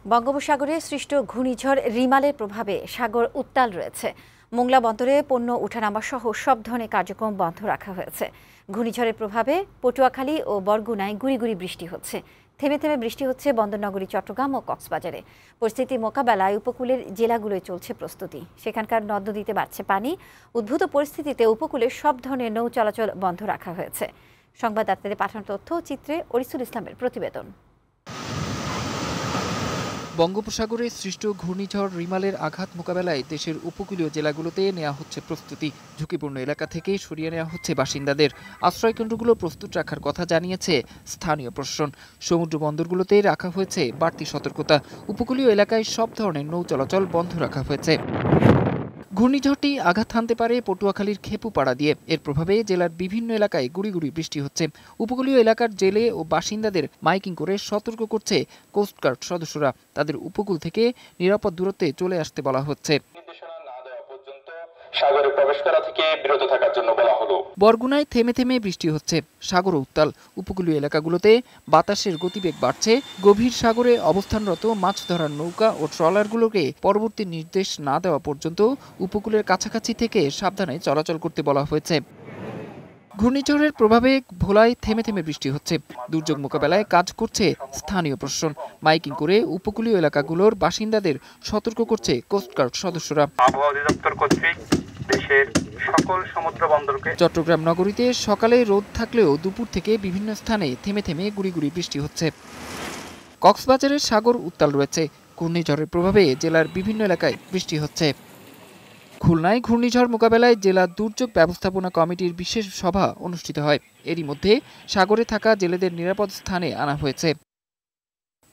বঙ্গোপসাগরে সৃষ্ট ঘূর্ণিঝড় রিমালের প্রভাবে সাগর উত্তাল রয়েছে। মোংলা বন্দরে পণ্য ওঠানামা সহ সব ধরনের কার্যক্রম বন্ধ রাখা হয়েছে। ঘূর্ণিঝড়ের প্রভাবে পটুয়াখালী ও বরগুনায় গুঁড়ি গুঁড়ি বৃষ্টি হচ্ছে। থেমে থেমে বৃষ্টি হচ্ছে বন্দরনগরী চট্টগ্রাম ও কক্সবাজারে। পরিস্থিতি মোকাবেলায় উপকূলের জেলাগুলোয় চলছে প্রস্তুতি। সেখানকার নদ নদীতে বাড়ছে পানি। উদ্ভূত পরিস্থিতিতে উপকূলের সব ধরনের নৌ চলাচল বন্ধ রাখা হয়েছে। সংবাদদাতাদের পাঠানো তথ্য চিত্রে অরিসুল ইসলামের প্রতিবেদন। বঙ্গোপসাগরে সৃষ্ট ঘূর্ণিঝড় রিমালের আঘাত মোকাবেলায় দেশের উপকূলীয় জেলাগুলোতে নেওয়া হচ্ছে প্রস্তুতি। ঝুঁকিপূর্ণ এলাকা থেকে সরিয়ে নেওয়া হচ্ছে বাসিন্দাদের। আশ্রয়কেন্দ্রগুলো প্রস্তুত রাখার কথা জানিয়েছে স্থানীয় প্রশাসন। সমুদ্র বন্দরগুলোতে রাখা হয়েছে বাড়তি সতর্কতা। উপকূলীয় এলাকায় সব ধরনের নৌ চলাচল বন্ধ রাখা হয়েছে। ঘূর্ণিঝড়টি আঘাত হানতে পারে পটুয়াখালীর খেপুপাড়া দিয়ে। এর প্রভাবে জেলার বিভিন্ন এলাকায় গুঁড়ি গুঁড়ি বৃষ্টি হচ্ছে। উপকূলীয় এলাকার জেলে ও বাসিন্দাদের মাইকিং করে সতর্ক করছে কোস্টগার্ড সদস্যরা। তাদের উপকূল থেকে নিরাপদ দূরত্বে চলে আসতে বলা হচ্ছে। সাগরে প্রবেশ করা থেকে বিরত থাকার জন্য বলা হলো। বরগুনায় থেমে থেমে বৃষ্টি হচ্ছে। সাগর উত্তাল। উপকূলীয় এলাকাগুলোতে বাতাসের গতিবেগ বাড়ছে। গভীর সাগরে অবস্থানরত মাছ ধরার নৌকা ও ট্রলারগুলোকে পরবর্তী নির্দেশ না দেওয়া পর্যন্ত উপকূলের কাছাকাছি থেকে সাবধানে চলাচল করতে বলা হয়েছে। ঘূর্ণিঝড়ের প্রভাবে ভোলায় থেমে থেমে বৃষ্টি হচ্ছে। দুর্যোগ মোকাবেলায় কাজ করছে স্থানীয় প্রশাসন। মাইকিং করে উপকূলীয় এলাকাগুলোর বাসিন্দাদের সতর্ক করছে কোস্টগার্ড সদস্যরা। আবহাওয়া অধিদপ্তর কর্তৃক দেশের সকল সমুদ্র বন্দরকে চট্টগ্রাম নগরীতে সকালে রোদ থাকলেও দুপুর থেকে বিভিন্ন স্থানে থেমে থেমে গুঁড়ি গুঁড়ি বৃষ্টি হচ্ছে। কক্সবাজারের সাগর উত্তাল রয়েছে। ঘূর্ণিঝড়ের প্রভাবে জেলার বিভিন্ন এলাকায় বৃষ্টি হচ্ছে। খুলনায় ঘূর্ণিঝড় মোকাবেলায় জেলা দুর্যোগ ব্যবস্থাপনা কমিটির বিশেষ সভা অনুষ্ঠিত হয়। এরই মধ্যে সাগরে থাকা জেলেদের নিরাপদ স্থানে আনা হয়েছে।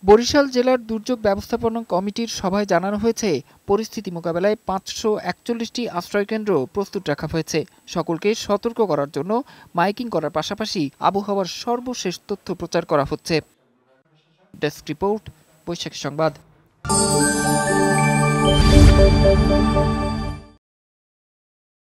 বরিশাল জেলার দুর্যোগ ব্যবস্থাপনা কমিটির সভায় জানানো হয়েছে, পরিস্থিতি মোকাবেলায় 541টি আশ্রয়কেন্দ্র প্রস্তুত রাখা হয়েছে। সকলকে সতর্ক করার জন্য মাইকিং করার পাশাপাশি আবহাওয়ার সর্বশেষ তথ্য প্রচার করা হচ্ছে। ডেস্ক রিপোর্ট, বৈশাখী সংবাদ।